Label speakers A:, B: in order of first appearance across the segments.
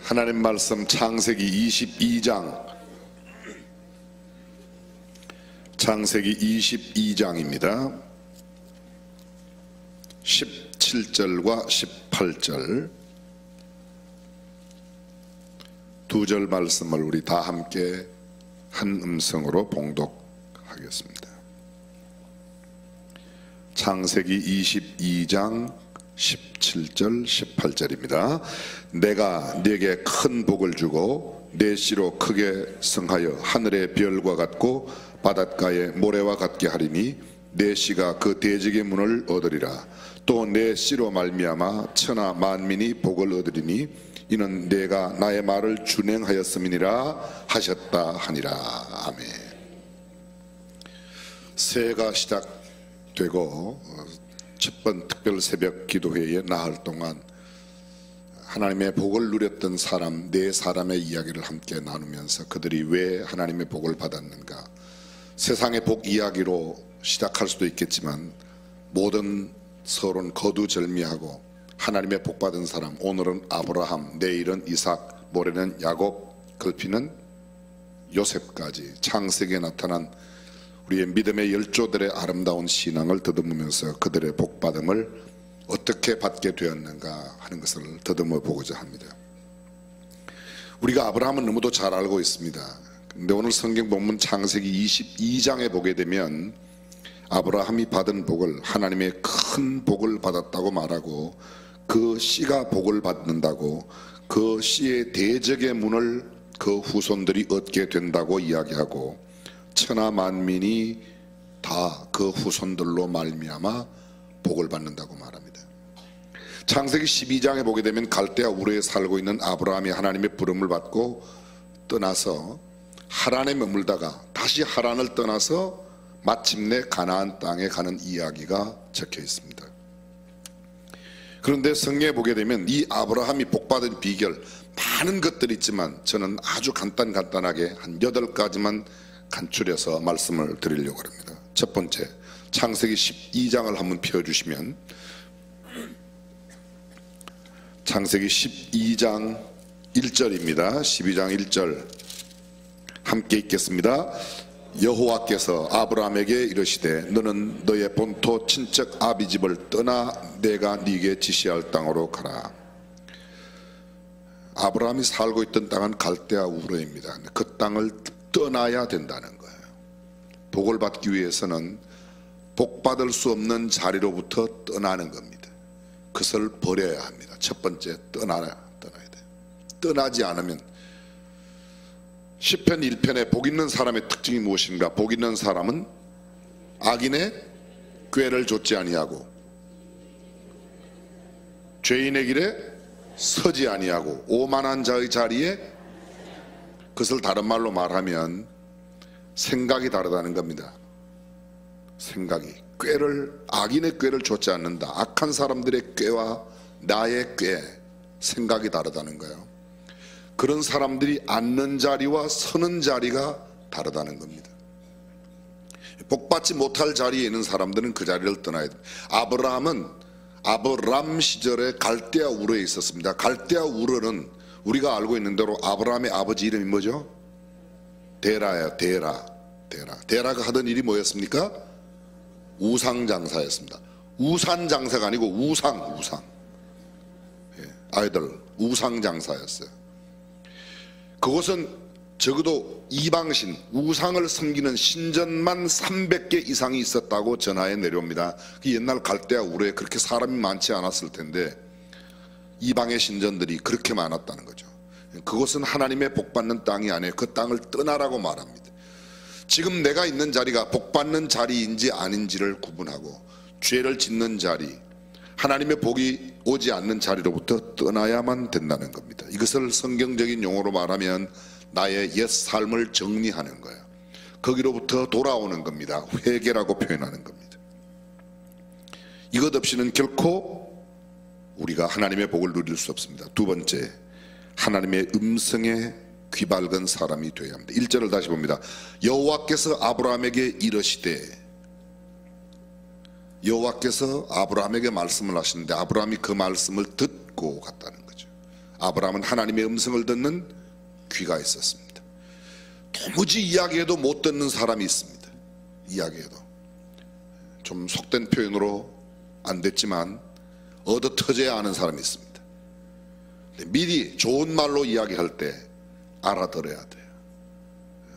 A: 하나님 말씀 창세기 22장, 창세기 22장입니다. 17절과 18절 두 절 말씀을 우리 다 함께 한 음성으로 봉독하겠습니다. 창세기 22장 17절 18절입니다. 내가 네게 큰 복을 주고 네 씨로 크게 성하여 하늘의 별과 같고 바닷가의 모래와 같게 하리니 네 씨가 그 대적의 문을 얻으리라. 또 네 씨로 말미암아 천하 만민이 복을 얻으리니 이는 내가 나의 말을 준행하였음이니라 하셨다 하니라. 아멘. 새해가 시작되고 첫 번 특별 새벽 기도회에 나흘 동안 하나님의 복을 누렸던 사람 네 사람의 이야기를 함께 나누면서 그들이 왜 하나님의 복을 받았는가, 세상의 복 이야기로 시작할 수도 있겠지만 모든 서론 거두절미하고 하나님의 복 받은 사람, 오늘은 아브라함, 내일은 이삭, 모레는 야곱, 걸피는 요셉까지 창세기에 나타난 우리의 믿음의 열조들의 아름다운 신앙을 더듬으면서 그들의 복받음을 어떻게 받게 되었는가 하는 것을 더듬어 보고자 합니다. 우리가 아브라함은 너무도 잘 알고 있습니다. 근데 오늘 성경 본문 창세기 22장에 보게 되면 아브라함이 받은 복을 하나님의 큰 복을 받았다고 말하고, 그 씨가 복을 받는다고, 그 씨의 대적의 문을 그 후손들이 얻게 된다고 이야기하고, 천하 만민이 다 그 후손들로 말미암아 복을 받는다고 말합니다. 창세기 12장에 보게 되면 갈대아 우르에 살고 있는 아브라함이 하나님의 부름을 받고 떠나서 하란에 머물다가 다시 하란을 떠나서 마침내 가나안 땅에 가는 이야기가 적혀 있습니다. 그런데 성경에 보게 되면 이 아브라함이 복받은 비결 많은 것들이 있지만 저는 아주 간단하게 한 8가지만 간추려서 말씀을 드리려고 합니다. 첫 번째, 창세기 12장을 한번 펴주시면 창세기 12장 1절입니다. 12장 1절 함께 읽겠습니다. 여호와께서 아브라함에게 이르시되 너는 너의 본토 친척 아비 집을 떠나 내가 네게 지시할 땅으로 가라. 아브라함이 살고 있던 땅은 갈대아 우르입니다. 그 땅을 떠나야 된다는 거예요. 복을 받기 위해서는 복받을 수 없는 자리로부터 떠나는 겁니다. 그것을 버려야 합니다. 첫 번째, 떠나야 돼요. 떠나지 않으면, 시편 1편에 복 있는 사람의 특징이 무엇인가? 복 있는 사람은 악인의 꾀를 좇지 아니하고 죄인의 길에 서지 아니하고 오만한 자의 자리에, 그것을 다른 말로 말하면 생각이 다르다는 겁니다. 생각이, 악인의 꾀를 좇지 않는다. 악한 사람들의 꾀와 나의 꾀, 생각이 다르다는 거예요. 그런 사람들이 앉는 자리와 서는 자리가 다르다는 겁니다. 복받지 못할 자리에 있는 사람들은 그 자리를 떠나야 됩니다. 아브라함은 아브람 시절에 갈대아 우르에 있었습니다. 갈대아 우르는 우리가 알고 있는 대로 아브라함의 아버지 이름이 뭐죠? 데라예요. 데라가 하던 일이 뭐였습니까? 우상장사였습니다. 우산장사가 아니고 우상. 아이들 우상장사였어요. 그것은 적어도 이방신, 우상을 섬기는 신전만 300개 이상이 있었다고 전하에 내려옵니다. 옛날 갈대아 우르에 그렇게 사람이 많지 않았을 텐데 이방의 신전들이 그렇게 많았다는 거죠. 그것은 하나님의 복받는 땅이 아니에요. 그 땅을 떠나라고 말합니다. 지금 내가 있는 자리가 복받는 자리인지 아닌지를 구분하고 죄를 짓는 자리, 하나님의 복이 오지 않는 자리로부터 떠나야만 된다는 겁니다. 이것을 성경적인 용어로 말하면 나의 옛 삶을 정리하는 거예요. 거기로부터 돌아오는 겁니다. 회개라고 표현하는 겁니다. 이것 없이는 결코 우리가 하나님의 복을 누릴 수 없습니다. 두 번째, 하나님의 음성에 귀 밝은 사람이 되어야 합니다. 1절을 다시 봅니다. 여호와께서 아브라함에게 이르시되, 여호와께서 아브라함에게 말씀을 하시는데 아브라함이 그 말씀을 듣고 갔다는 거죠. 아브라함은 하나님의 음성을 듣는 귀가 있었습니다. 도무지 이야기해도 못 듣는 사람이 있습니다. 이야기해도 좀 속된 표현으로 안 됐지만 얻어 터져야 아는 사람이 있습니다. 미리 좋은 말로 이야기할 때 알아들어야 돼요.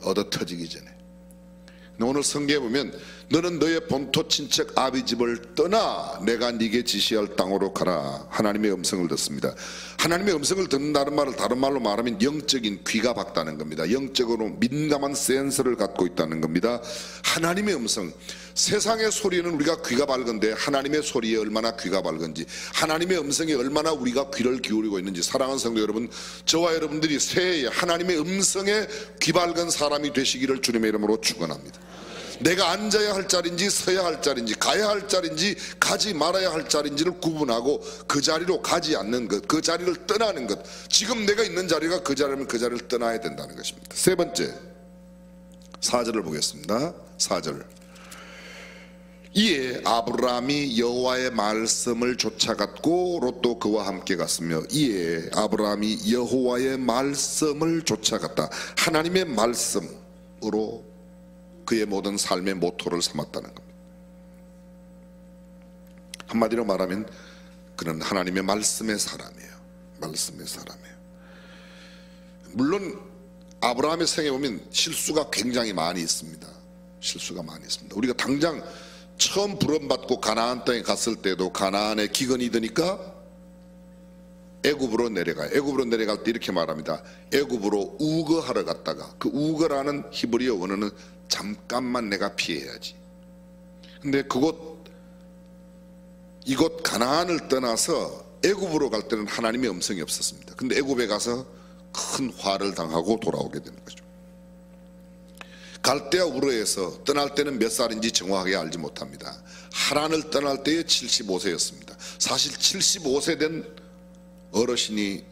A: 얻어 터지기 전에. 오늘 성경에 보면 너는 너의 본토 친척 아비 집을 떠나 내가 네게 지시할 땅으로 가라. 하나님의 음성을 듣습니다. 하나님의 음성을 듣는다는 말을 다른 말로 말하면 영적인 귀가 밝다는 겁니다. 영적으로 민감한 센서를 갖고 있다는 겁니다. 하나님의 음성, 세상의 소리는 우리가 귀가 밝은데 하나님의 소리에 얼마나 귀가 밝은지, 하나님의 음성에 얼마나 우리가 귀를 기울이고 있는지, 사랑하는 성도 여러분, 저와 여러분들이 새해에 하나님의 음성에 귀 밝은 사람이 되시기를 주님의 이름으로 축원합니다. 내가 앉아야 할 자리인지 서야 할 자리인지 가야 할 자리인지 가지 말아야 할 자리인지를 구분하고 그 자리로 가지 않는 것, 그 자리를 떠나는 것, 지금 내가 있는 자리가 그 자리면 그 자리를 떠나야 된다는 것입니다. 세 번째, 4절을 보겠습니다. 4절. 이에 아브라함이 여호와의 말씀을 쫓아갔고 롯도 그와 함께 갔으며, 이에 아브라함이 여호와의 말씀을 쫓아갔다. 하나님의 말씀으로 그의 모든 삶의 모토를 삼았다는 겁니다. 한마디로 말하면 그는 하나님의 말씀의 사람이에요. 말씀의 사람이에요. 물론 아브라함의 생에 보면 실수가 굉장히 많이 있습니다. 실수가 많이 있습니다. 우리가 당장 처음 부름받고 가나안 땅에 갔을 때도 가나안에 기근이 드니까 애굽으로 내려가요. 애굽으로 내려갈 때 이렇게 말합니다. 애굽으로 우거하러 갔다가, 그 우거라는 히브리어 원어는 잠깐만 내가 피해야지. 근데 이곳 가나안을 떠나서 애굽으로 갈 때는 하나님의 음성이 없었습니다. 근데 애굽에 가서 큰 화를 당하고 돌아오게 되는 거죠. 갈대아 우르에서 떠날 때는 몇 살인지 정확하게 알지 못합니다. 하란을 떠날 때에 75세였습니다. 사실 75세 된 어르신이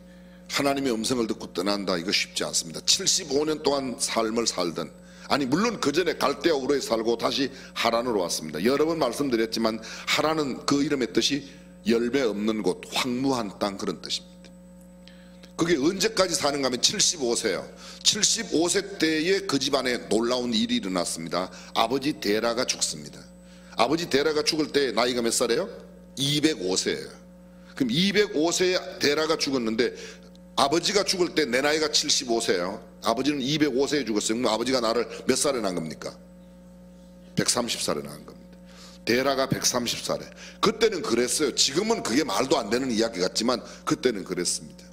A: 하나님의 음성을 듣고 떠난다, 이거 쉽지 않습니다. 75년 동안 삶을 살던, 아니 물론 그 전에 갈대아 우르에 살고 다시 하란으로 왔습니다. 여러 번 말씀드렸지만 하란은 그 이름의 뜻이 열매 없는 곳, 황무한 땅, 그런 뜻입니다. 그게 언제까지 사는가 하면 75세요 75세 때에 그 집안에 놀라운 일이 일어났습니다. 아버지 데라가 죽습니다. 아버지 데라가 죽을 때 나이가 몇 살이에요? 205세예요 그럼 205세에 데라가 죽었는데 아버지가 죽을 때 내 나이가 75세예요 아버지는 205세에 죽었어요. 그럼 아버지가 나를 몇 살에 낳은 겁니까? 130살에 낳은 겁니다. 데라가 130살에. 그때는 그랬어요. 지금은 그게 말도 안 되는 이야기 같지만 그때는 그랬습니다.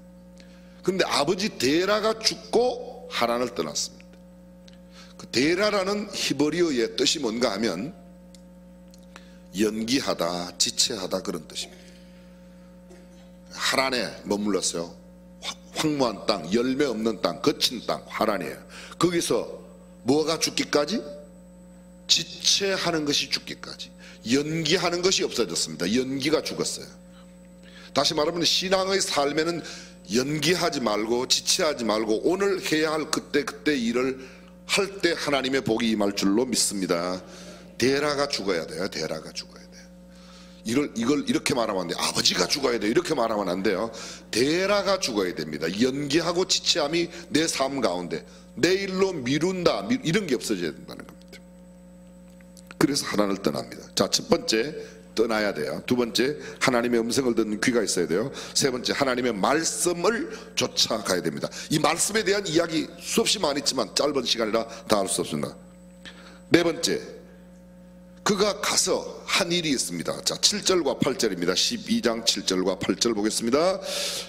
A: 그런데 아버지 데라가 죽고 하란을 떠났습니다. 그 데라라는 히브리어의 뜻이 뭔가 하면 연기하다, 지체하다, 그런 뜻입니다. 하란에 머물렀어요. 황무한 땅, 열매 없는 땅, 거친 땅, 하란이에요. 거기서 뭐가 죽기까지? 지체하는 것이 죽기까지. 연기하는 것이 없어졌습니다. 연기가 죽었어요. 다시 말하면 신앙의 삶에는 연기하지 말고 지체하지 말고 오늘 해야 할 그때 일을 할 때 하나님의 복이 임할 줄로 믿습니다. 데라가 죽어야 돼요. 데라가 죽어야 돼요. 이걸 이렇게 말하면 안 돼요. 아버지가 죽어야 돼요. 이렇게 말하면 안 돼요. 데라가 죽어야 됩니다. 연기하고 지체함이 내 삶 가운데 내일로 미룬다, 이런 게 없어져야 된다는 겁니다. 그래서 하란을 떠납니다. 자, 첫 번째, 떠나야 돼요. 두 번째, 하나님의 음성을 듣는 귀가 있어야 돼요. 세 번째, 하나님의 말씀을 쫓아가야 됩니다. 이 말씀에 대한 이야기 수없이 많았지만 짧은 시간이라 다 할 수 없습니다. 네 번째, 그가 가서 한 일이 있습니다. 자, 7절과 8절입니다. 12장 7절과 8절 보겠습니다.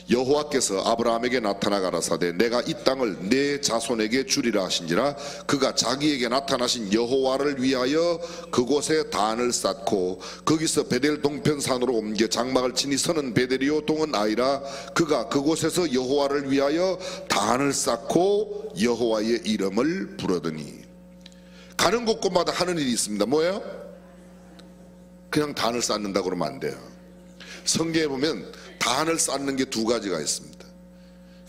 A: 여호와께서 아브라함에게 나타나 가라사대 내가 이 땅을 내 자손에게 주리라 하신지라. 그가 자기에게 나타나신 여호와를 위하여 그곳에 단을 쌓고 거기서 베델 동편산으로 옮겨 장막을 치니 서는 베델이요 동은 아이라. 그가 그곳에서 여호와를 위하여 단을 쌓고 여호와의 이름을 부르더니. 가는 곳곳마다 하는 일이 있습니다. 뭐예요? 그냥 단을 쌓는다 그러면 안 돼요. 성경에 보면 단을 쌓는 게 두 가지가 있습니다.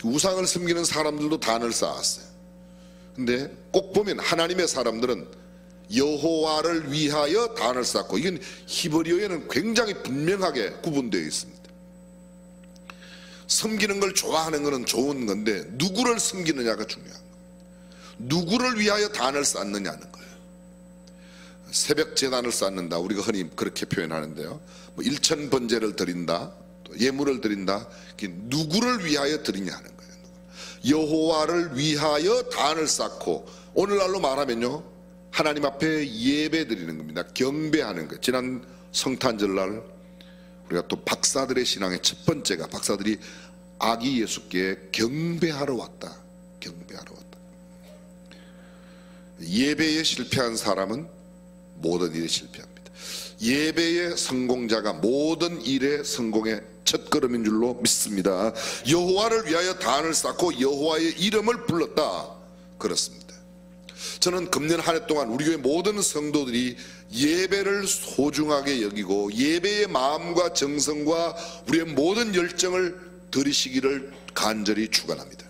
A: 우상을 섬기는 사람들도 단을 쌓았어요. 근데 꼭 보면 하나님의 사람들은 여호와를 위하여 단을 쌓고, 이건 히브리어에는 굉장히 분명하게 구분되어 있습니다. 섬기는 걸 좋아하는 것은 좋은 건데 누구를 섬기느냐가 중요한 거예요. 누구를 위하여 단을 쌓느냐는 거예요. 새벽 제단을 쌓는다, 우리가 흔히 그렇게 표현하는데요. 뭐 일천 번제를 드린다, 또 예물을 드린다, 누구를 위하여 드리냐 하는 거예요. 여호와를 위하여 단을 쌓고, 오늘날로 말하면요, 하나님 앞에 예배 드리는 겁니다. 경배하는 거예요. 지난 성탄절날 우리가 또 박사들의 신앙의 첫 번째가, 박사들이 아기 예수께 경배하러 왔다, 경배하러 왔다. 예배에 실패한 사람은 모든 일에 실패합니다. 예배의 성공자가 모든 일의 성공의 첫걸음인 줄로 믿습니다. 여호와를 위하여 단을 쌓고 여호와의 이름을 불렀다, 그렇습니다. 저는 금년 한 해 동안 우리 교회 모든 성도들이 예배를 소중하게 여기고 예배의 마음과 정성과 우리의 모든 열정을 들이시기를 간절히 축원합니다.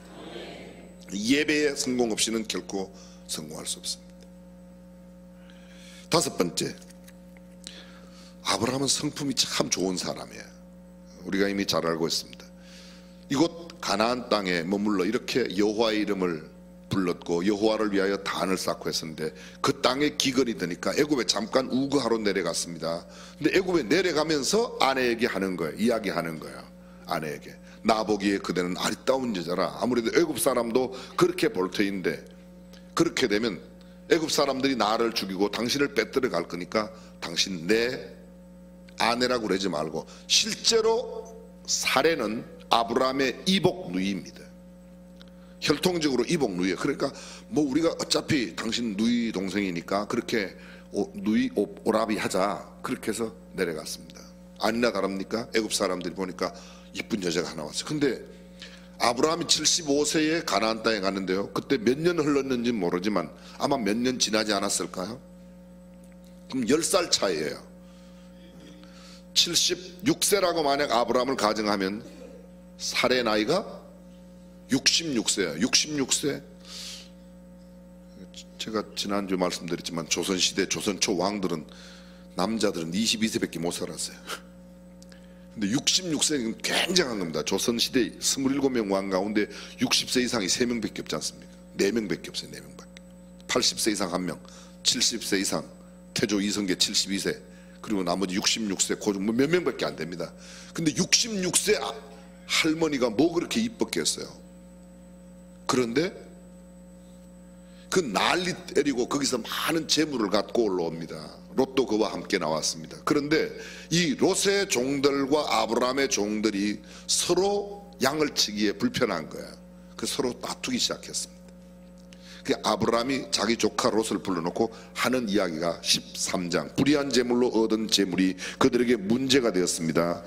A: 예배의 성공 없이는 결코 성공할 수 없습니다. 다섯 번째, 아브라함은 성품이 참 좋은 사람이에요. 우리가 이미 잘 알고 있습니다. 이곳 가나안 땅에 머물러 이렇게 여호와의 이름을 불렀고 여호와를 위하여 단을 쌓고 했었는데, 그 땅에 기근이 드니까 애굽에 잠깐 우거하러 내려갔습니다. 근데 애굽에 내려가면서 아내에게 하는 거예요. 이야기하는 거예요. 아내에게, 나보기에 그대는 아리따운 여자라. 아무래도 애굽 사람도 그렇게 볼 터인데, 그렇게 되면 애굽 사람들이 나를 죽이고 당신을 빼들어 갈 거니까 당신 내 아내라고 그러지 말고, 실제로 사례는 아브라함의 이복 누이입니다. 혈통적으로 이복 누이예요. 그러니까 뭐 우리가 어차피 당신 누이 동생이니까 그렇게 누이 오라비 하자, 그렇게 해서 내려갔습니다. 아니나 다릅니까? 애굽 사람들이 보니까 이쁜 여자가 하나 왔어요. 근데 아브라함이 75세에 가나안 땅에 갔는데요, 그때 몇 년 흘렀는지 모르지만 아마 몇 년 지나지 않았을까요? 그럼 10살 차이예요. 76세라고 만약 아브라함을 가정하면 살의 나이가 66세야. 66세. 제가 지난주 말씀드렸지만 조선시대 조선초 왕들은, 남자들은 22세밖에 못 살았어요. 근데 66세는 굉장한 겁니다. 조선시대 27명 왕 가운데 60세 이상이 3명밖에 없지 않습니까? 4명밖에 없어요. 4명밖에. 80세 이상 1명, 70세 이상, 태조 이성계 72세, 그리고 나머지 66세 고종 몇 명밖에 안 됩니다. 근데 66세 할머니가 뭐 그렇게 이뻤겠어요? 그런데 그 난리 때리고 거기서 많은 재물을 갖고 올라옵니다. 롯도 그와 함께 나왔습니다. 그런데 이 롯의 종들과 아브라함의 종들이 서로 양을 치기에 불편한 거야. 그 서로 다투기 시작했습니다. 그 아브라함이 자기 조카 롯을 불러놓고 하는 이야기가 13장, 불의한 재물로 얻은 재물이 그들에게 문제가 되었습니다.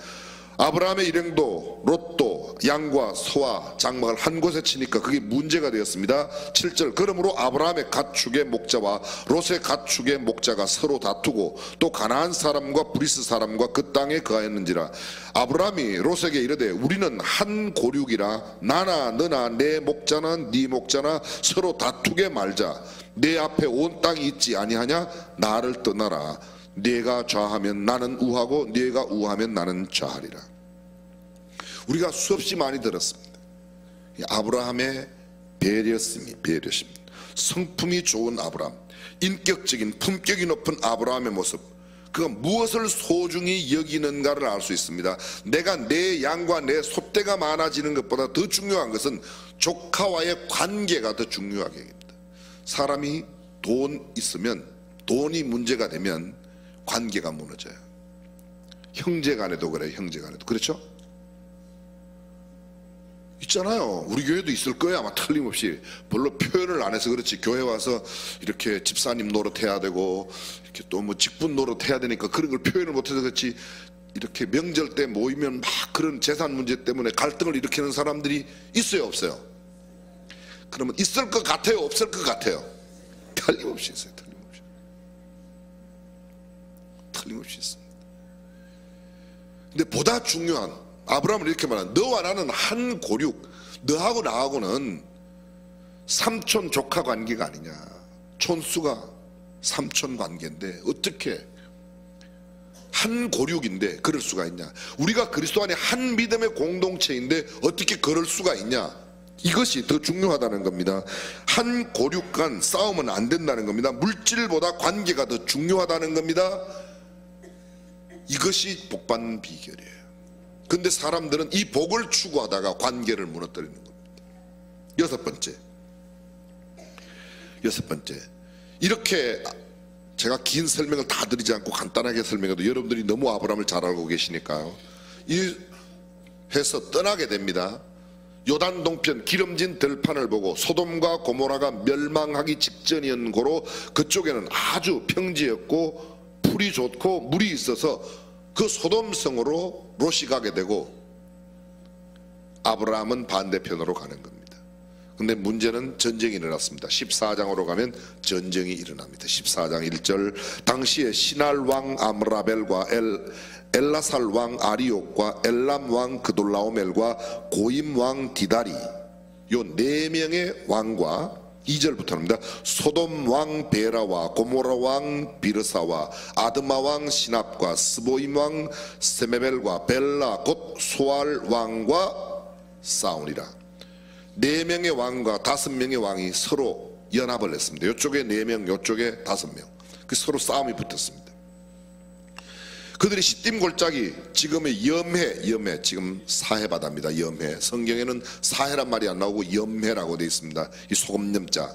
A: 아브라함의 일행도 롯도 양과 소와 장막을 한 곳에 치니까 그게 문제가 되었습니다. 7절, 그러므로 아브라함의 가축의 목자와 롯의 가축의 목자가 서로 다투고 또 가나안 사람과 브리스 사람과 그 땅에 거하였는지라. 아브라함이 롯에게 이르되 우리는 한 고륙이라 나나 너나 내 목자나 네 목자나 서로 다투게 말자. 내 앞에 온 땅이 있지 아니하냐? 나를 떠나라. 네가 좌하면 나는 우하고 네가 우하면 나는 좌하리라. 우리가 수없이 많이 들었습니다. 아브라함의 배려심, 성품이 좋은 아브라함, 인격적인 품격이 높은 아브라함의 모습, 그가 무엇을 소중히 여기는가를 알 수 있습니다. 내가 내 양과 내 소떼가 많아지는 것보다 더 중요한 것은 조카와의 관계가 더 중요하게 됩니다. 사람이 돈 있으면, 돈이 문제가 되면 관계가 무너져요. 형제간에도 그래요. 형제간에도 그렇죠? 있잖아요. 우리 교회도 있을 거예요. 아마 틀림없이. 별로 표현을 안 해서 그렇지, 교회 와서 이렇게 집사님 노릇해야 되고 이렇게 또 뭐 직분 노릇해야 되니까 그런 걸 표현을 못해서 그렇지, 이렇게 명절 때 모이면 막 그런 재산 문제 때문에 갈등을 일으키는 사람들이 있어요, 없어요? 그러면 있을 것 같아요, 없을 것 같아요? 틀림없이 있어요. 틀림없이 있습니다. 근데 보다 중요한, 아브라함은 이렇게 말하는, 너와 나는 한 고륙, 너하고 나하고는 삼촌 조카 관계가 아니냐. 촌수가 삼촌 관계인데 어떻게 한 고륙인데 그럴 수가 있냐? 우리가 그리스도 안에 한 믿음의 공동체인데 어떻게 그럴 수가 있냐? 이것이 더 중요하다는 겁니다. 한 고륙 간 싸우면 안 된다는 겁니다. 물질보다 관계가 더 중요하다는 겁니다. 이것이 복받는 비결이에요. 근데 사람들은 이 복을 추구하다가 관계를 무너뜨리는 겁니다. 여섯 번째, 이렇게 제가 긴 설명을 다 드리지 않고 간단하게 설명해도 여러분들이 너무 아브라함을 잘 알고 계시니까요, 이 해서 떠나게 됩니다. 요단 동편 기름진 들판을 보고 소돔과 고모라가 멸망하기 직전이었는 고로 그쪽에는 아주 평지였고 풀이 좋고 물이 있어서 그 소돔성으로 롯이 가게 되고 아브라함은 반대편으로 가는 겁니다. 근데 문제는 전쟁이 일어났습니다. 14장으로 가면 전쟁이 일어납니다. 14장 1절, 당시에 시날 왕 아므라벨과 엘라살 왕 아리옥과 엘람 왕 그돌라오멜과 고임 왕 디다리, 요 네 명의 왕과 2절부터입니다. 소돔 왕 베라와 고모라 왕 비르사와 아드마 왕 시납과 스보임 왕 세메벨과 벨라 곧 소알 왕과 싸우니라. 4명의 왕과 5명의 왕이 서로 연합을 했습니다. 이쪽에 4명, 이쪽에 5명. 그 서로 싸움이 붙었습니다. 그들이 시딤 골짜기, 지금의 염해, 지금 사해바다입니다. 염해. 성경에는 사해란 말이 안 나오고 염해라고 되어 있습니다. 이 소금염자,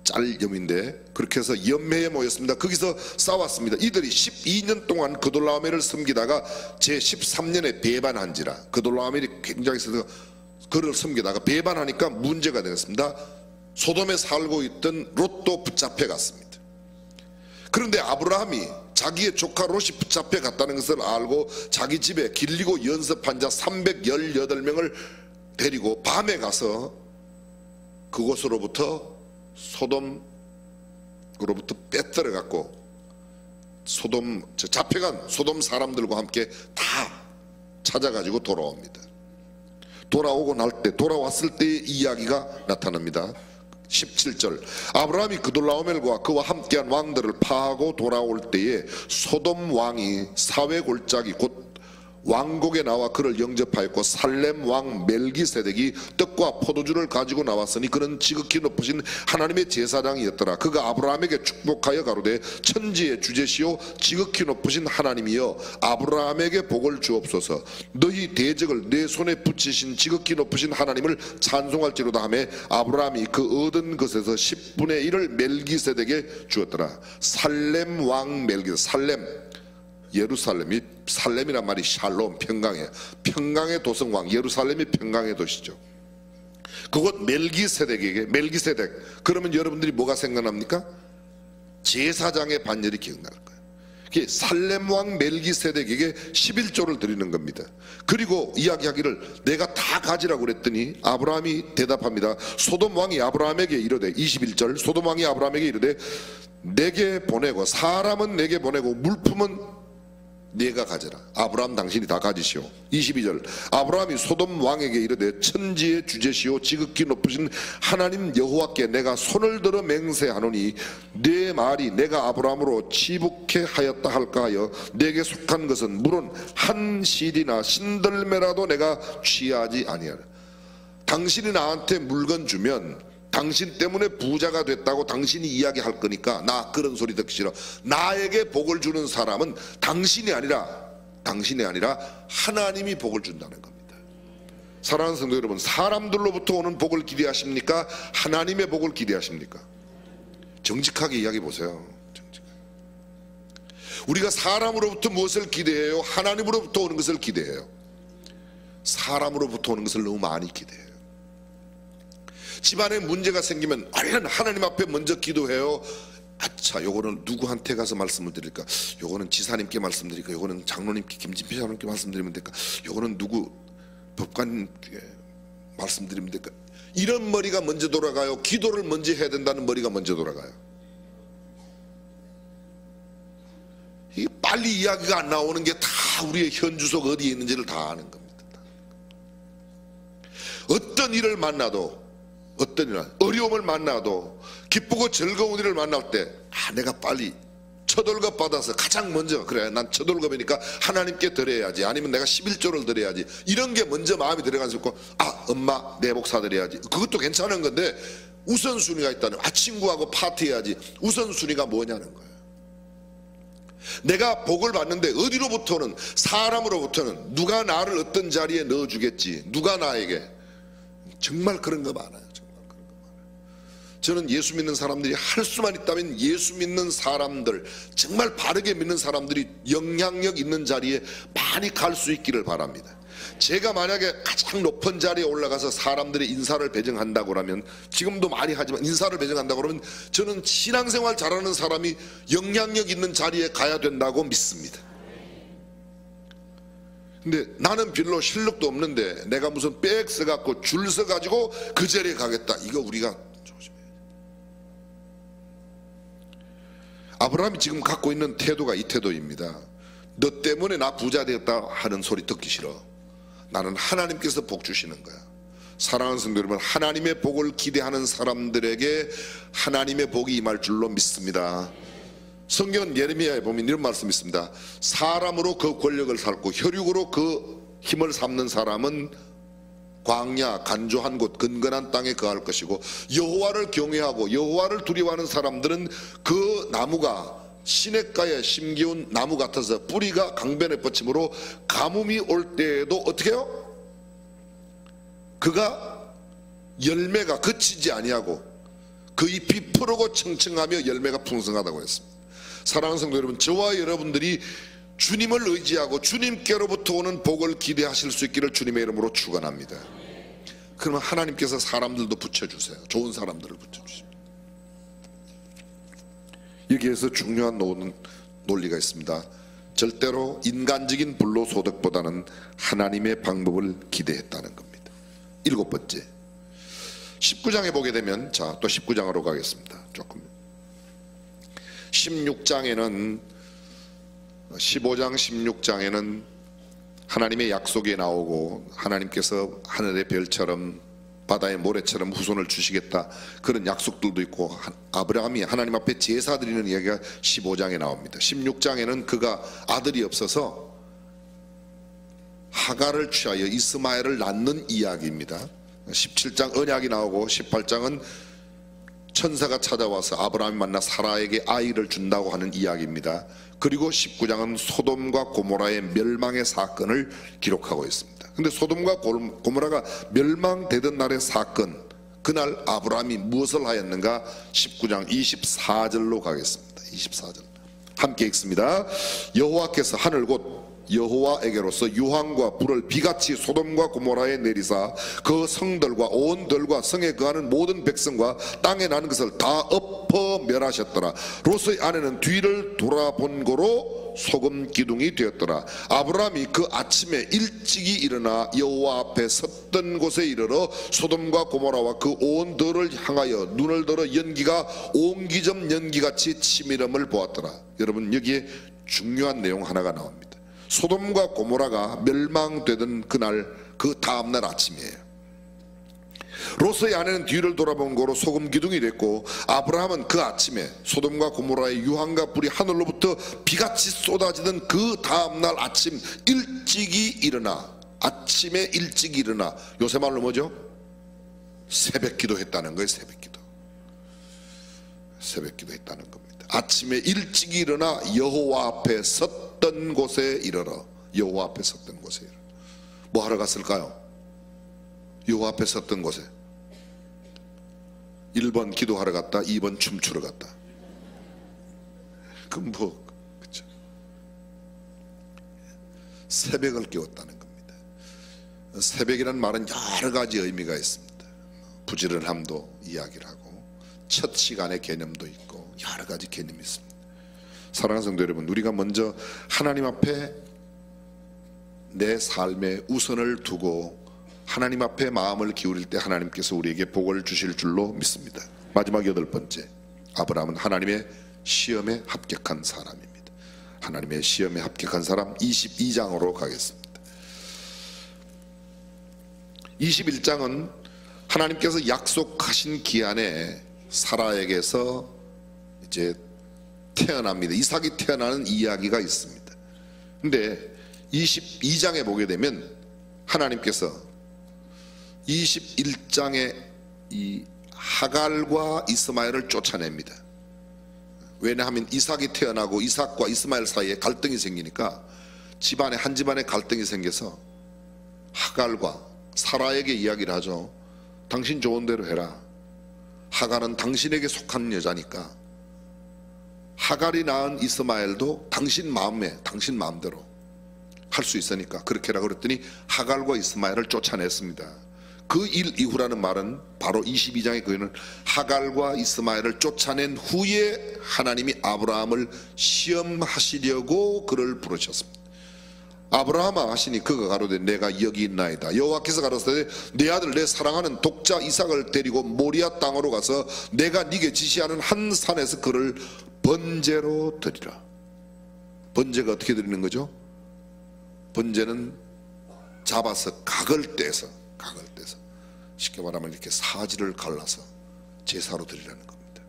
A: 짤염인데 그렇게 해서 염해에 모였습니다. 거기서 싸웠습니다. 이들이 12년 동안 그돌라오멜을 섬기다가 제 13년에 배반한지라, 그돌라오멜이 굉장히 세서 그를 섬기다가 배반하니까 문제가 되었습니다. 소돔에 살고 있던 롯도 붙잡혀 갔습니다. 그런데 아브라함이 자기의 조카 롯이 붙잡혀 갔다는 것을 알고 자기 집에 길리고 연습한 자 318명을 데리고 밤에 가서 그곳으로부터 소돔으로부터 빼뜨려 갖고 소돔 잡혀간 소돔 사람들과 함께 다 찾아가지고 돌아옵니다. 돌아왔을 때의 이야기가 나타납니다. 17절, 아브라함이 그돌라오멜과 그와 함께한 왕들을 파하고 돌아올 때에 소돔 왕이 사회 골짜기 곧 왕국에 나와 그를 영접하였고 살렘 왕 멜기세덱이 떡과 포도주를 가지고 나왔으니 그는 지극히 높으신 하나님의 제사장이었더라. 그가 아브라함에게 축복하여 가로되 천지의 주제시오 지극히 높으신 하나님이여 아브라함에게 복을 주옵소서. 너희 대적을 내 손에 붙이신 지극히 높으신 하나님을 찬송할지로다 하며 아브라함이 그 얻은 것에서 10분의 1을 멜기세덱에게 주었더라. 살렘 왕 멜기세덱, 살렘 예루살렘이, 살렘이란 말이 샬롬, 평강의 도성왕, 예루살렘이 평강의 도시죠. 그곳 멜기세덱에게, 멜기세덱 그러면 여러분들이 뭐가 생각납니까? 제사장의 반열이 기억날 거예요. 살렘 왕 멜기세덱에게 11조를 드리는 겁니다. 그리고 이야기하기를 내가 다 가지라고 그랬더니 아브라함이 대답합니다. 소돔 왕이 아브라함에게 이르되, 21절, 소돔 왕이 아브라함에게 이르되 내게 보내고 사람은 내게 보내고 물품은 네가 가져라. 아브라함 당신이 다 가지시오. 22절, 아브라함이 소돔 왕에게 이르되 천지의 주제시오 지극히 높으신 하나님 여호와께 내가 손을 들어 맹세하노니 네 말이 내가 아브라함으로 치북해 하였다 할까 하여 내게 속한 것은 물론 한 실이나 신들매라도 내가 취하지 아니하라. 당신이 나한테 물건 주면 당신 때문에 부자가 됐다고 당신이 이야기할 거니까 나 그런 소리 듣기 싫어. 나에게 복을 주는 사람은 당신이 아니라 하나님이 복을 준다는 겁니다. 사랑하는 성도 여러분, 사람들로부터 오는 복을 기대하십니까? 하나님의 복을 기대하십니까? 정직하게 이야기해 보세요. 우리가 사람으로부터 무엇을 기대해요? 하나님으로부터 오는 것을 기대해요. 사람으로부터 오는 것을 너무 많이 기대해요. 집안에 문제가 생기면 얼른 하나님 앞에 먼저 기도해요. 아차, 요거는 누구한테 가서 말씀을 드릴까? 요거는 지사님께 말씀드릴까? 요거는 장로님께, 김진표 장로님께 말씀드리면 될까? 요거는 누구 법관님께 말씀드리면 될까? 이런 머리가 먼저 돌아가요. 기도를 먼저 해야 된다는 머리가 먼저 돌아가요. 이게 빨리 이야기가 안 나오는 게 다 우리의 현주소가 어디에 있는지를 다 아는 겁니다. 어떤 일을 만나도, 어떤 일, 어려움을 만나도, 기쁘고 즐거운 일을 만날 때 내가 빨리 첫 월급 받아서 가장 먼저 그래 난 첫 월급이니까 하나님께 드려야지, 아니면 내가 11조를 드려야지, 이런 게 먼저 마음이 들어가서 있고, 아 엄마 내 복 사드려야지, 그것도 괜찮은 건데 우선순위가 있다는, 아 친구하고 파티해야지, 우선순위가 뭐냐는 거예요. 내가 복을 받는데 어디로부터는, 사람으로부터는 누가 나를 어떤 자리에 넣어주겠지, 누가 나에게, 정말 그런 거 많아요. 정말 그런 거 많아요. 저는 예수 믿는 사람들이 할 수만 있다면 예수 믿는 사람들, 정말 바르게 믿는 사람들이 영향력 있는 자리에 많이 갈 수 있기를 바랍니다. 제가 만약에 가장 높은 자리에 올라가서 사람들의 인사를 배정한다고 하면, 지금도 많이 하지만 인사를 배정한다고 하면 저는 신앙생활 잘하는 사람이 영향력 있는 자리에 가야 된다고 믿습니다. 근데 나는 별로 실력도 없는데 내가 무슨 백 써갖고 줄 서가지고 그 자리에 가겠다, 이거 우리가 조심해야 돼. 아브라함이 지금 갖고 있는 태도가 이 태도입니다. 너 때문에 나 부자 되었다 하는 소리 듣기 싫어. 나는 하나님께서 복 주시는 거야. 사랑하는 성도 여러분, 하나님의 복을 기대하는 사람들에게 하나님의 복이 임할 줄로 믿습니다. 성경은 예레미야에 보면 이런 말씀이 있습니다. 사람으로 그 권력을 삼고 혈육으로 그 힘을 삼는 사람은 광야 간조한 곳 근근한 땅에 거할 것이고, 여호와를 경외하고 여호와를 두려워하는 사람들은 그 나무가 시냇가에 심기운 나무 같아서 뿌리가 강변에 뻗침으로 가뭄이 올 때에도 어떻게 해요? 그가 열매가 그치지 아니하고 그 잎이 푸르고 청청하며 열매가 풍성하다고 했습니다. 사랑하는 성도 여러분, 저와 여러분들이 주님을 의지하고 주님께로부터 오는 복을 기대하실 수 있기를 주님의 이름으로 축원합니다. 그러면 하나님께서 사람들도 붙여주세요. 좋은 사람들을 붙여주십니다. 여기에서 중요한 논리가 있습니다. 절대로 인간적인 불로소득보다는 하나님의 방법을 기대했다는 겁니다. 7번째, 19장에 보게 되면, 자, 또 19장으로 가겠습니다. 조금 16장에는 15장 16장에는 하나님의 약속이 나오고 하나님께서 하늘의 별처럼 바다의 모래처럼 후손을 주시겠다, 그런 약속들도 있고, 아브라함이 하나님 앞에 제사 드리는 이야기가 15장에 나옵니다. 16장에는 그가 아들이 없어서 하갈을 취하여 이스마엘을 낳는 이야기입니다. 17장 언약이 나오고 18장은 천사가 찾아와서 아브라함이 만나 사라에게 아이를 준다고 하는 이야기입니다. 그리고 19장은 소돔과 고모라의 멸망의 사건을 기록하고 있습니다. 근데 소돔과 고모라가 멸망되던 날의 사건, 그날 아브라함이 무엇을 하였는가? 19장 24절로 가겠습니다. 24절 함께 읽습니다. 여호와께서 하늘 곧 여호와에게로서 유황과 불을 비같이 소돔과 고모라에 내리사 그 성들과 온 들과 성에 거하는 모든 백성과 땅에 나는 것을 다 엎어 멸하셨더라. 롯의 아내는 뒤를 돌아본 고로 소금 기둥이 되었더라. 아브라함이 그 아침에 일찍이 일어나 여호와 앞에 섰던 곳에 이르러 소돔과 고모라와 그 온 들을 향하여 눈을 들어 연기가 옹기점 연기같이 치밀음을 보았더라. 여러분, 여기에 중요한 내용 하나가 나옵니다. 소돔과 고모라가 멸망되던 그날, 그 다음날 아침이에요. 롯의 아내는 뒤를 돌아본 거로 소금 기둥이 됐고, 아브라함은 그 아침에 소돔과 고모라의 유황과 불이 하늘로부터 비같이 쏟아지던 그 다음날 아침 일찍이 일어나, 아침에 일찍 일어나, 요새 말로 뭐죠? 새벽 기도했다는 거예요. 새벽 기도. 새벽 기도했다는 겁니다. 아침에 일찍 일어나 여호와 앞에 섰던 곳에 이르러, 여호와 앞에 섰던 곳에 이르러. 뭐 하러 갔을까요? 여호와 앞에 섰던 곳에 1번 기도하러 갔다, 2번 춤추러 갔다. 그럼 뭐, 그쵸? 새벽을 깨웠다는 겁니다. 새벽이라는 말은 여러 가지 의미가 있습니다. 부지런함도 이야기를 하고, 첫 시간의 개념도 있고, 여러 가지 개념이 있습니다. 사랑하는 성도 여러분, 우리가 먼저 하나님 앞에 내 삶의 우선을 두고 하나님 앞에 마음을 기울일 때 하나님께서 우리에게 복을 주실 줄로 믿습니다. 마지막 8번째, 아브라함은 하나님의 시험에 합격한 사람입니다. 하나님의 시험에 합격한 사람, 22장으로 가겠습니다. 21장은 하나님께서 약속하신 기한에 사라에게서 이제 태어납니다. 이삭이 태어나는 이야기가 있습니다. 근데 22장에 보게 되면 하나님께서 21장에 이 하갈과 이스마엘을 쫓아냅니다. 왜냐하면 이삭이 태어나고 이삭과 이스마엘 사이에 갈등이 생기니까 한 집안에 갈등이 생겨서 하갈과 사라에게 이야기를 하죠. 당신 좋은 대로 해라. 하갈은 당신에게 속한 여자니까 하갈이 낳은 이스마엘도 당신 마음대로 할 수 있으니까 그렇게 하라고 그랬더니 하갈과 이스마엘을 쫓아냈습니다. 그 일 이후라는 말은 바로 22장에 그는 하갈과 이스마엘을 쫓아낸 후에 하나님이 아브라함을 시험하시려고 그를 부르셨습니다. 아브라함아 하시니 그가 가로되 내가 여기 있나이다. 여호와께서 가로되 내 아들 내 사랑하는 독자 이삭을 데리고 모리아 땅으로 가서 내가 네게 지시하는 한 산에서 그를 번제로 드리라. 번제가 어떻게 드리는 거죠? 번제는 잡아서 각을 떼서 쉽게 말하면 이렇게 사지를 갈라서 제사로 드리라는 겁니다.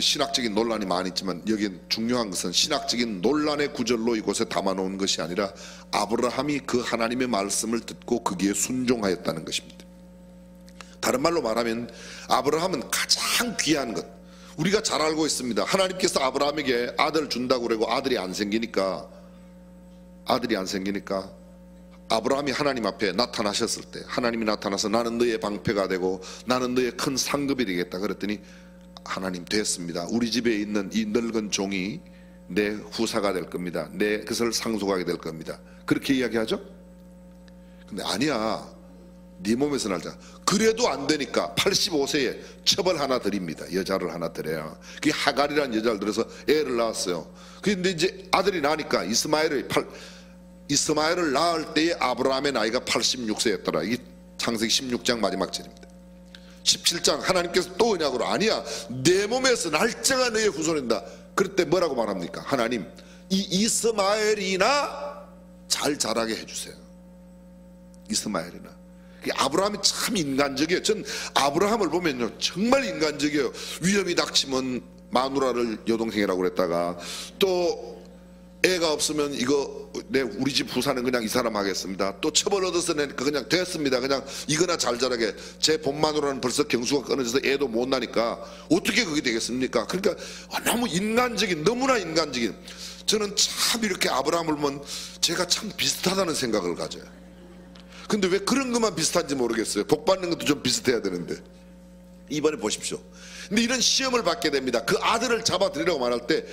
A: 신학적인 논란이 많이 있지만 여기 중요한 것은 신학적인 논란의 구절로 이곳에 담아놓은 것이 아니라 아브라함이 그 하나님의 말씀을 듣고 거기에 순종하였다는 것입니다. 다른 말로 말하면 아브라함은 가장 귀한 것, 우리가 잘 알고 있습니다. 하나님께서 아브라함에게 아들 준다고 그러고 아들이 안 생기니까 아브라함이 하나님 앞에 나타나셨을 때 하나님이 나타나서 나는 너의 방패가 되고 나는 너의 큰 상급이 되겠다 그랬더니 하나님 됐습니다. 우리 집에 있는 이 늙은 종이 내 후사가 될 겁니다. 내 그것을 상속하게 될 겁니다. 그렇게 이야기하죠. 근데 아니야, 네 몸에서 날자. 그래도 안 되니까 85세에 첩을 하나 드립니다. 여자를 하나 드려야. 그게 하갈이라는 여자를 들어서 애를 낳았어요. 그런데 이제 아들이 나니까 이스마엘을 낳을 때에 아브라함의 나이가 86세였더라. 이게 창세기 16장 마지막 절입니다. 17장 하나님께서 또 언약으로 아니야, 내 몸에서 날짜가 너의 후손이다. 그럴 때 뭐라고 말합니까? 하나님, 이 이스마엘이나 잘 자라게 해주세요. 이스마엘이나. 아브라함이 참 인간적이에요. 전 아브라함을 보면요 정말 인간적이에요. 위험이 닥치면 마누라를 여동생이라고 그랬다가 또 애가 없으면 이거 우리 집 후사는 그냥 이 사람 하겠습니다. 또 처벌 얻어서 그냥 됐습니다. 그냥 이거나 잘 자라게. 제 본마누라는 벌써 경수가 끊어져서 애도 못 나니까 어떻게 그게 되겠습니까? 그러니까 너무 인간적인, 너무나 인간적인. 저는 참 이렇게 아브라함을 보면 제가 참 비슷하다는 생각을 가져요. 근데 왜 그런 것만 비슷한지 모르겠어요. 복 받는 것도 좀 비슷해야 되는데. 이번에 보십시오. 근데 이런 시험을 받게 됩니다. 그 아들을 잡아들이라고 말할 때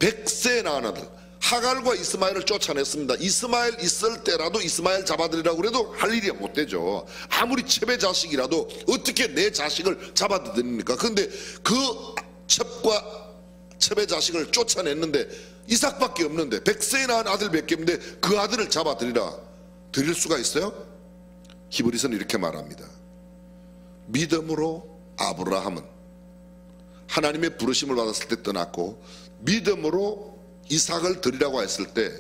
A: 100세에 낳은 아들 하갈과 이스마엘을 쫓아냈습니다. 이스마엘 있을 때라도 이스마엘 잡아들이라고 그래도 할 일이 못 되죠. 아무리 첩의 자식이라도 어떻게 내 자식을 잡아들입니까? 그런데 그 첩과 첩의 자식을 쫓아냈는데 이삭밖에 없는데 100세에 낳은 아들 몇 개인데 그 아들을 잡아들이라. 드릴 수가 있어요? 히브리서는 이렇게 말합니다. 믿음으로 아브라함은 하나님의 부르심을 받았을 때 떠났고 믿음으로 이삭을 드리라고 했을 때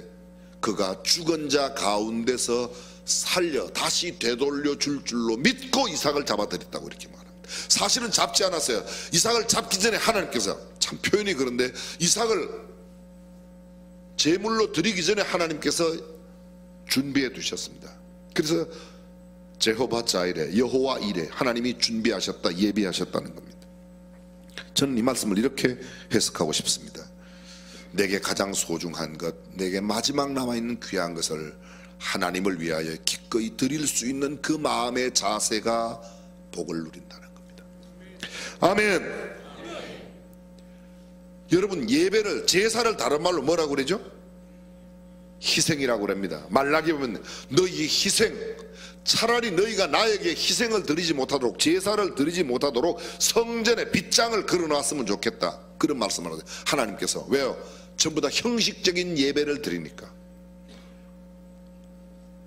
A: 그가 죽은 자 가운데서 살려 다시 되돌려 줄 줄로 믿고 이삭을 잡아드렸다고 이렇게 말합니다. 사실은 잡지 않았어요. 이삭을 잡기 전에 하나님께서, 참 표현이 그런데 이삭을 제물로 드리기 전에 하나님께서 준비해 두셨습니다. 그래서 제호바 자이레, 여호와 이레, 하나님이 준비하셨다, 예비하셨다는 겁니다. 저는 이 말씀을 이렇게 해석하고 싶습니다. 내게 가장 소중한 것, 내게 마지막 남아있는 귀한 것을 하나님을 위하여 기꺼이 드릴 수 있는 그 마음의 자세가 복을 누린다는 겁니다. 아멘. 여러분, 예배를, 제사를 다른 말로 뭐라고 그러죠? 희생이라고 그럽니다. 말라기 보면 너희 희생, 차라리 너희가 나에게 희생을 드리지 못하도록, 제사를 드리지 못하도록 성전에 빗장을 걸어놨으면 좋겠다, 그런 말씀을 하세요. 하나님께서. 왜요? 전부 다 형식적인 예배를 드리니까.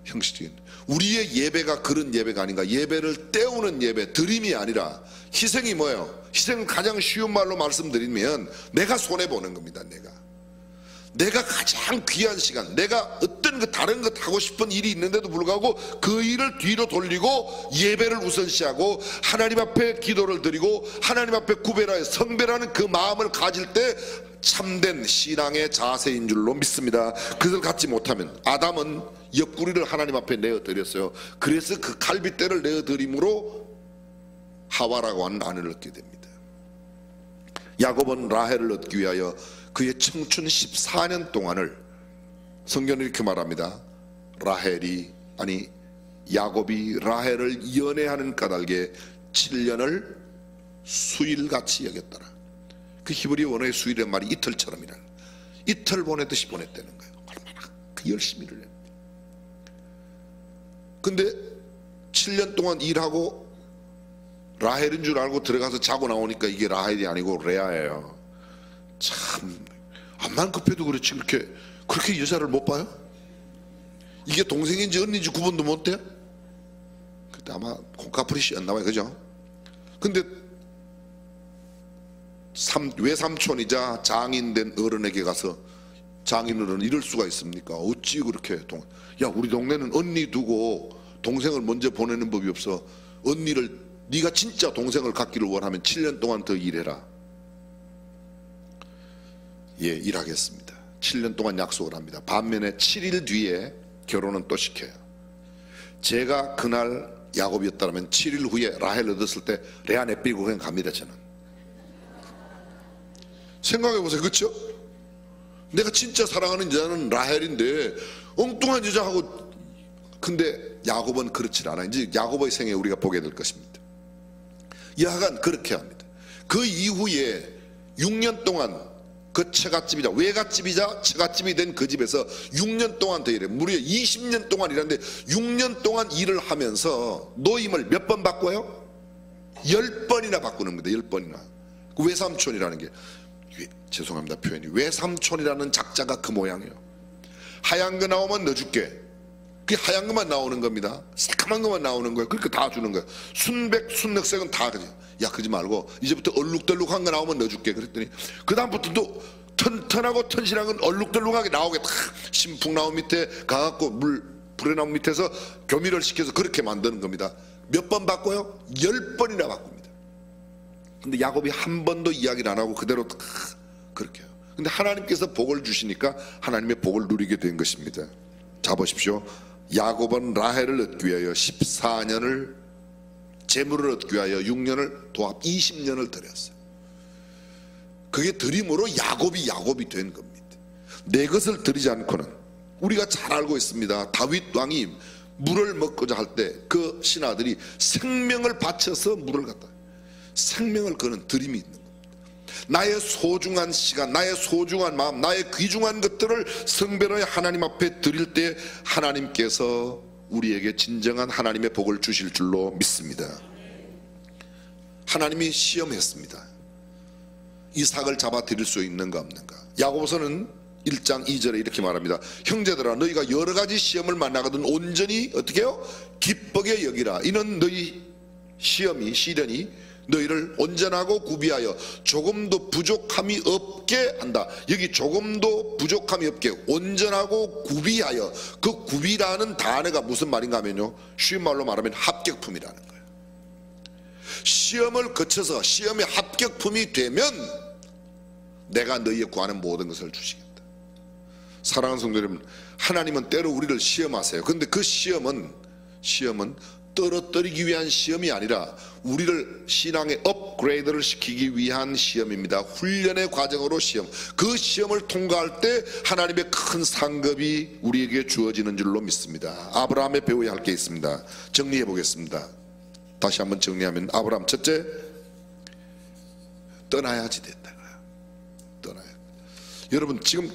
A: 형식적인, 우리의 예배가 그런 예배가 아닌가. 예배를 때우는 예배, 드림이 아니라 희생이 뭐예요? 희생은 가장 쉬운 말로 말씀드리면 내가 손해보는 겁니다. 내가 가장 귀한 시간, 내가 어떤 다른 것 하고 싶은 일이 있는데도 불구하고 그 일을 뒤로 돌리고 예배를 우선시하고 하나님 앞에 기도를 드리고 하나님 앞에 구별하여 성별하는 그 마음을 가질 때 참된 신앙의 자세인 줄로 믿습니다. 그것을 갖지 못하면 아담은 옆구리를 하나님 앞에 내어드렸어요. 그래서 그 갈빗대를 내어드림으로 하와라고 하는 아내를 얻게 됩니다. 야곱은 라헬을 얻기 위하여 그의 청춘 14년 동안을, 성경은 이렇게 말합니다. 야곱이 라헬을 연애하는 까닭에 7년을 수일같이 여겼더라. 그 히브리 원어의 수일의 말이 이틀처럼이라는, 이틀 보내듯이 보냈다는 거예요. 얼마나 그 열심히를 해요. 근데 7년 동안 일하고 라헬인 줄 알고 들어가서 자고 나오니까 이게 라헬이 아니고 레아예요. 참 암만 급해도 그렇지 그렇게 여자를 못 봐요? 이게 동생인지 언니인지 구분도 못 돼요? 그때 아마 콩카프리 씨였나 봐요. 그죠? 근데 외삼촌이자 장인된 어른에게 가서, 장인 어른은 이럴 수가 있습니까? 어찌 그렇게 야, 우리 동네는 언니 두고 동생을 먼저 보내는 법이 없어. 언니를, 네가 진짜 동생을 갖기를 원하면 7년 동안 더 일해라. 예, 일하겠습니다. 7년 동안 약속을 합니다. 반면에 7일 뒤에 결혼은 또 시켜요. 제가 그날 야곱이었다면 7일 후에 라헬을 얻었을 때 레아 내삐고 그냥 갑니다. 저는 생각해보세요. 그렇죠? 내가 진짜 사랑하는 여자는 라헬인데 엉뚱한 여자하고, 근데 야곱은 그렇지 않아요. 이제 야곱의 생애 우리가 보게 될 것입니다. 야간 그렇게 합니다. 그 이후에 6년 동안 그 처갓집이자 외갓집이자 처갓집이 된 그 집에서 6년 동안 더 일해. 무려 20년 동안 일하는데 6년 동안 일을 하면서 노임을 몇 번 바꿔요? 10번이나 바꾸는 겁니다. 10번이나. 그 외삼촌이라는 게, 죄송합니다 표현이, 외삼촌이라는 작자가 그 모양이에요. 하얀 거 나오면 넣어줄게. 그게 하얀 것만 나오는 겁니다. 새카만 것만 나오는 거예요. 그렇게 다 주는 거예요. 순백, 순넉색은 다 그죠. 야, 그러지 말고 이제부터 얼룩덜룩한 거 나오면 넣어줄게. 그랬더니 그 다음부터 또 튼튼하고 튼실한 건 얼룩덜룩하게 나오게 탁 신풍나무 밑에 가갖고 불에 나무 밑에서 교미를 시켜서 그렇게 만드는 겁니다. 몇 번 바꿔요? 10번이나 바꿉니다. 근데 야곱이 한 번도 이야기를 안 하고 그대로 그렇게 해요. 근데 하나님께서 복을 주시니까 하나님의 복을 누리게 된 것입니다. 자 보십시오. 야곱은 라헬을 얻기 위하여 14년을, 재물을 얻기 위하여 6년을, 도합 20년을 들였어요. 그게 드림으로 야곱이 된 겁니다. 내 것을 드리지 않고는, 우리가 잘 알고 있습니다. 다윗 왕이 물을 먹고자 할 때 그 신하들이 생명을 바쳐서 물을 갖다, 생명을 거는 드림이 있는 겁니다. 나의 소중한 시간, 나의 소중한 마음, 나의 귀중한 것들을 성별하여 하나님 앞에 드릴 때 하나님께서 우리에게 진정한 하나님의 복을 주실 줄로 믿습니다. 하나님이 시험했습니다. 이삭을 잡아 드릴 수 있는가 없는가. 야고보서는 1장 2절에 이렇게 말합니다. 형제들아, 너희가 여러 가지 시험을 만나거든 온전히 어떻게 해요? 기쁘게 여기라. 이는 너희 시련이 너희를 온전하고 구비하여 조금도 부족함이 없게 한다. 여기 조금도 부족함이 없게, 온전하고 구비하여, 그 구비라는 단어가 무슨 말인가 하면요, 쉬운 말로 말하면 합격품이라는 거예요. 시험을 거쳐서 시험의 합격품이 되면 내가 너희의 구하는 모든 것을 주시겠다. 사랑하는 성도 여러분, 하나님은 때로 우리를 시험하세요. 그런데 그 시험은 떨어뜨리기 위한 시험이 아니라 우리를 신앙의 업그레이드를 시키기 위한 시험입니다. 훈련의 과정으로 시험, 그 시험을 통과할 때 하나님의 큰 상급이 우리에게 주어지는 줄로 믿습니다. 아브라함의 배워야 할 게 있습니다. 정리해 보겠습니다. 다시 한번 정리하면, 아브라함 첫째, 떠나야지 된다고요. 떠나야. 여러분 지금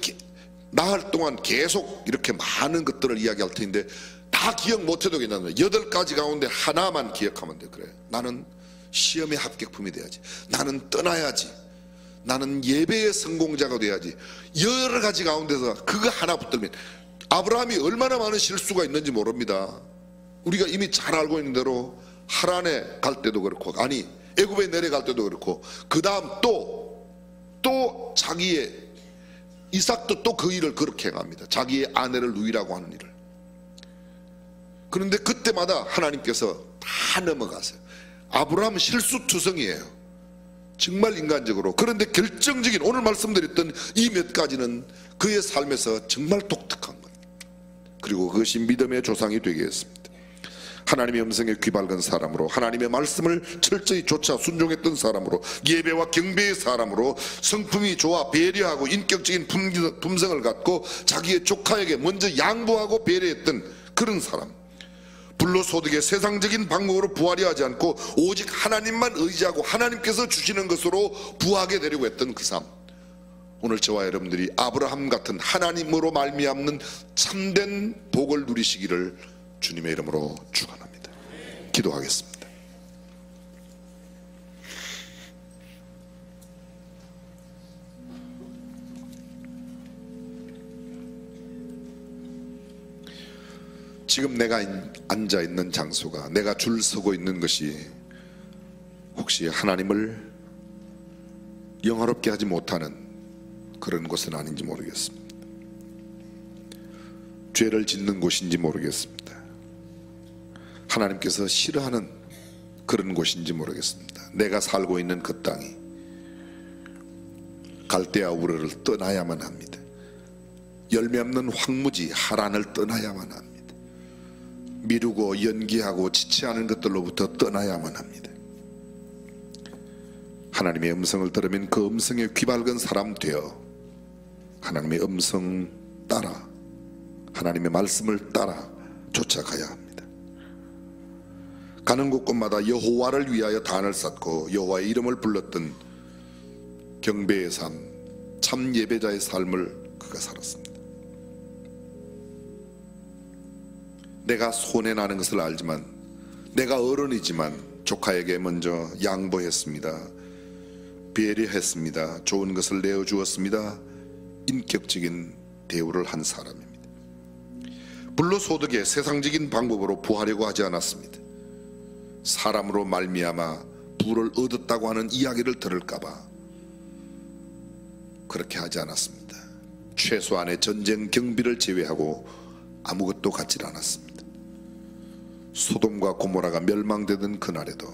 A: 나흘 동안 계속 이렇게 많은 것들을 이야기할 텐데 다 기억 못해도 괜찮아요. 8가지 가운데 하나만 기억하면 돼. 그래, 나는 시험의 합격품이 돼야지, 나는 떠나야지, 나는 예배의 성공자가 돼야지. 여러 가지 가운데서 그거 하나 붙들면, 아브라함이 얼마나 많은 실수가 있는지 모릅니다. 우리가 이미 잘 알고 있는 대로 하란에 갈 때도 그렇고, 아니 애굽에 내려갈 때도 그렇고, 그 다음 또 자기의 이삭도 또 그 일을 그렇게 행합니다. 자기의 아내를 누이라고 하는 일을. 그런데 그때마다 하나님께서 다 넘어가세요. 아브라함은 실수투성이에요. 정말 인간적으로. 그런데 결정적인 오늘 말씀드렸던 이 몇 가지는 그의 삶에서 정말 독특한 거예요. 그리고 그것이 믿음의 조상이 되게 했습니다. 하나님의 음성에 귀 밝은 사람으로, 하나님의 말씀을 철저히 쫓아 순종했던 사람으로, 예배와 경배의 사람으로, 성품이 좋아 배려하고 인격적인 품성을 갖고 자기의 조카에게 먼저 양보하고 배려했던 그런 사람, 불로소득의 세상적인 방법으로 부하려 하지 않고 오직 하나님만 의지하고 하나님께서 주시는 것으로 부하게 되려고 했던 그 삶. 오늘 저와 여러분들이 아브라함 같은 하나님으로 말미암는 참된 복을 누리시기를 주님의 이름으로 축원합니다. 기도하겠습니다. 지금 내가 앉아 있는 장소가, 내가 줄 서고 있는 것이 혹시 하나님을 영화롭게 하지 못하는 그런 곳은 아닌지 모르겠습니다. 죄를 짓는 곳인지 모르겠습니다. 하나님께서 싫어하는 그런 곳인지 모르겠습니다. 내가 살고 있는 그 땅이 갈대아 우르를 떠나야만 합니다. 열매 없는 황무지 하란을 떠나야만 합니다. 미루고 연기하고 지체하는 것들로부터 떠나야만 합니다. 하나님의 음성을 들으면 그 음성에 귀 밝은 사람 되어 하나님의 음성 따라, 하나님의 말씀을 따라 쫓아가야 합니다. 가는 곳곳마다 여호와를 위하여 단을 쌓고 여호와의 이름을 불렀던 경배의 삶, 참 예배자의 삶을 그가 살았습니다. 내가 손해나는 것을 알지만, 내가 어른이지만 조카에게 먼저 양보했습니다. 배려했습니다. 좋은 것을 내어주었습니다. 인격적인 대우를 한 사람입니다. 불로소득의 세상적인 방법으로 부하려고 하지 않았습니다. 사람으로 말미암아 부를 얻었다고 하는 이야기를 들을까봐 그렇게 하지 않았습니다. 최소한의 전쟁 경비를 제외하고 아무것도 갖지 않았습니다. 소돔과 고모라가 멸망되던 그날에도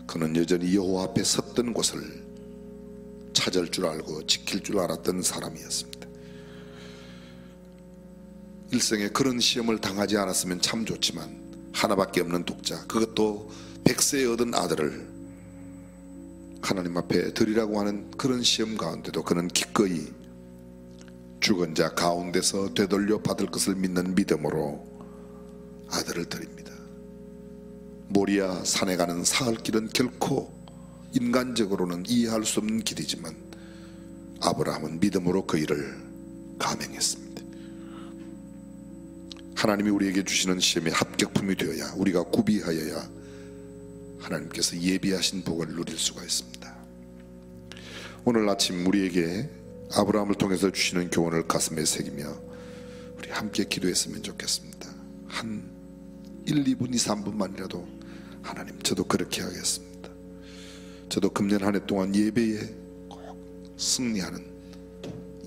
A: 그는 여전히 여호와 앞에 섰던 곳을 찾을 줄 알고 지킬 줄 알았던 사람이었습니다. 일생에 그런 시험을 당하지 않았으면 참 좋지만 하나밖에 없는 독자, 그것도 100세에 얻은 아들을 하나님 앞에 드리라고 하는 그런 시험 가운데도 그는 기꺼이 죽은 자 가운데서 되돌려 받을 것을 믿는 믿음으로 아들을 드립니다. 모리아 산에 가는 사흘길은 결코 인간적으로는 이해할 수 없는 길이지만 아브라함은 믿음으로 그 일을 감행했습니다. 하나님이 우리에게 주시는 시험에 합격품이 되어야, 우리가 구비하여야 하나님께서 예비하신 복을 누릴 수가 있습니다. 오늘 아침 우리에게 아브라함을 통해서 주시는 교훈을 가슴에 새기며 우리 함께 기도했으면 좋겠습니다. 한 1, 2분, 2, 3분만이라도 하나님, 저도 그렇게 하겠습니다. 저도 금년 한 해 동안 예배에 꼭 승리하는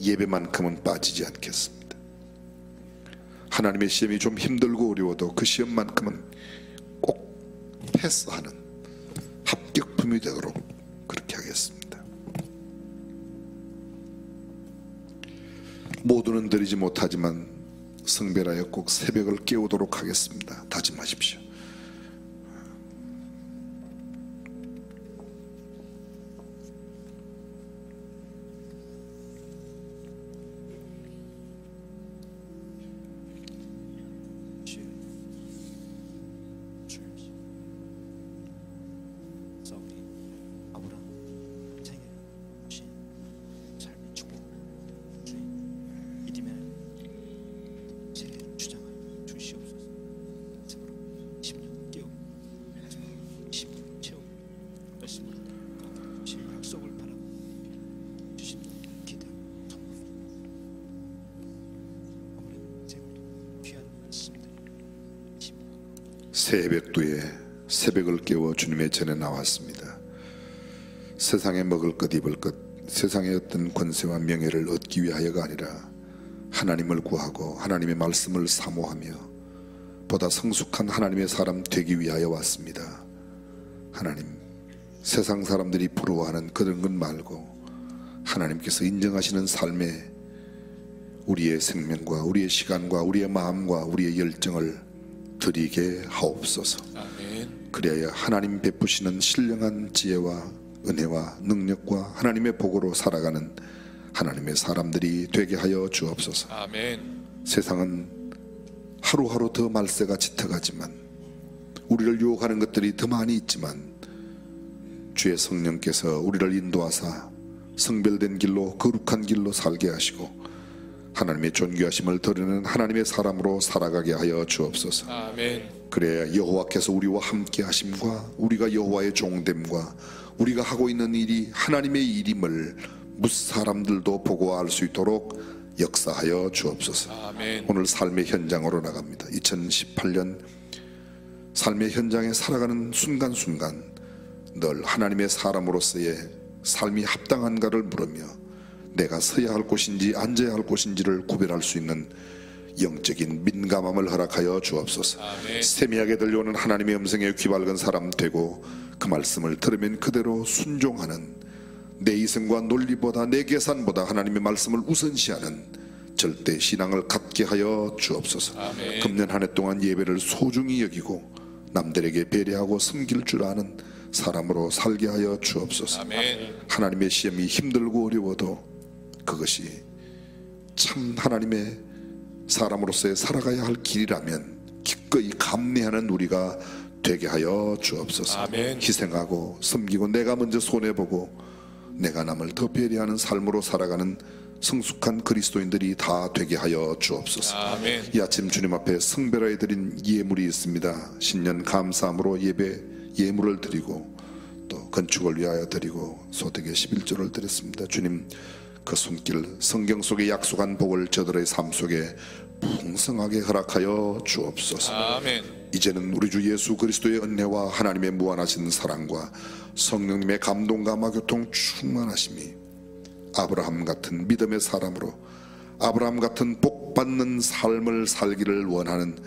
A: 예배만큼은 빠지지 않겠습니다. 하나님의 시험이 좀 힘들고 어려워도 그 시험만큼은 꼭 패스하는 합격품이 되도록 그렇게 하겠습니다. 모두는 드리지 못하지만 성별하여 꼭 새벽을 깨우도록 하겠습니다. 다짐하십시오. 새벽두에 새벽을 깨워 주님의 전에 나왔습니다. 세상에 먹을 것 입을 것 세상의 어떤 권세와 명예를 얻기 위하여가 아니라 하나님을 구하고 하나님의 말씀을 사모하며 보다 성숙한 하나님의 사람 되기 위하여 왔습니다. 하나님, 세상 사람들이 부러워하는 그런 것 말고 하나님께서 인정하시는 삶에 우리의 생명과 우리의 시간과 우리의 마음과 우리의 열정을 드리게 하옵소서.
B: 아멘.
A: 그래야 하나님 베푸시는 신령한 지혜와 은혜와 능력과 하나님의 복으로 살아가는 하나님의 사람들이 되게 하여 주옵소서.
B: 아멘.
A: 세상은 하루하루 더 말세가 짙어가지만 우리를 유혹하는 것들이 더 많이 있지만 주의 성령께서 우리를 인도하사 성별된 길로 거룩한 길로 살게 하시고 하나님의 존귀하심을 드러내는 하나님의 사람으로 살아가게 하여 주옵소서.
B: 아멘.
A: 그래야 여호와께서 우리와 함께 하심과 우리가 여호와의 종됨과 우리가 하고 있는 일이 하나님의 일임을 무사람들도 보고 알 수 있도록 역사하여 주옵소서.
B: 아멘.
A: 오늘 삶의 현장으로 나갑니다. 2018년 삶의 현장에 살아가는 순간순간 늘 하나님의 사람으로서의 삶이 합당한가를 물으며 내가 서야 할 곳인지 앉아야 할 곳인지를 구별할 수 있는 영적인 민감함을 허락하여 주옵소서.
B: 아멘.
A: 세미하게 들려오는 하나님의 음성에 귀 밝은 사람 되고 그 말씀을 들으면 그대로 순종하는 내 이성과 논리보다 내 계산보다 하나님의 말씀을 우선시하는 절대 신앙을 갖게 하여 주옵소서.
B: 아멘.
A: 금년 한 해 동안 예배를 소중히 여기고 남들에게 배려하고 섬길 줄 아는 사람으로 살게 하여 주옵소서.
B: 아멘.
A: 하나님의 시험이 힘들고 어려워도 그것이 참 하나님의 사람으로서의 살아가야 할 길이라면 기꺼이 감내하는 우리가 되게 하여 주옵소서.
B: 아멘.
A: 희생하고 섬기고 내가 먼저 손해보고 내가 남을 더 배려하는 삶으로 살아가는 성숙한 그리스도인들이 다 되게 하여 주옵소서.
B: 아멘.
A: 이 아침 주님 앞에 성별하여 드린 예물이 있습니다. 신년 감사함으로 예물을 드리고 또 건축을 위하여 드리고 소득의 11조를 드렸습니다. 주님, 그 손길 성경 속에 약속한 복을 저들의 삶 속에 풍성하게 허락하여 주옵소서.
B: 아멘.
A: 이제는 우리 주 예수 그리스도의 은혜와 하나님의 무한하신 사랑과 성령님의 감동감화 교통 충만하심이 아브라함 같은 믿음의 사람으로 아브라함 같은 복받는 삶을 살기를 원하는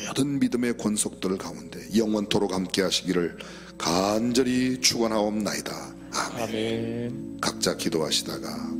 A: 모든 믿음의 권속들 가운데 영원토록 함께 하시기를 간절히 축원하옵나이다. 아멘.
B: 아멘.
A: 각자 기도하시다가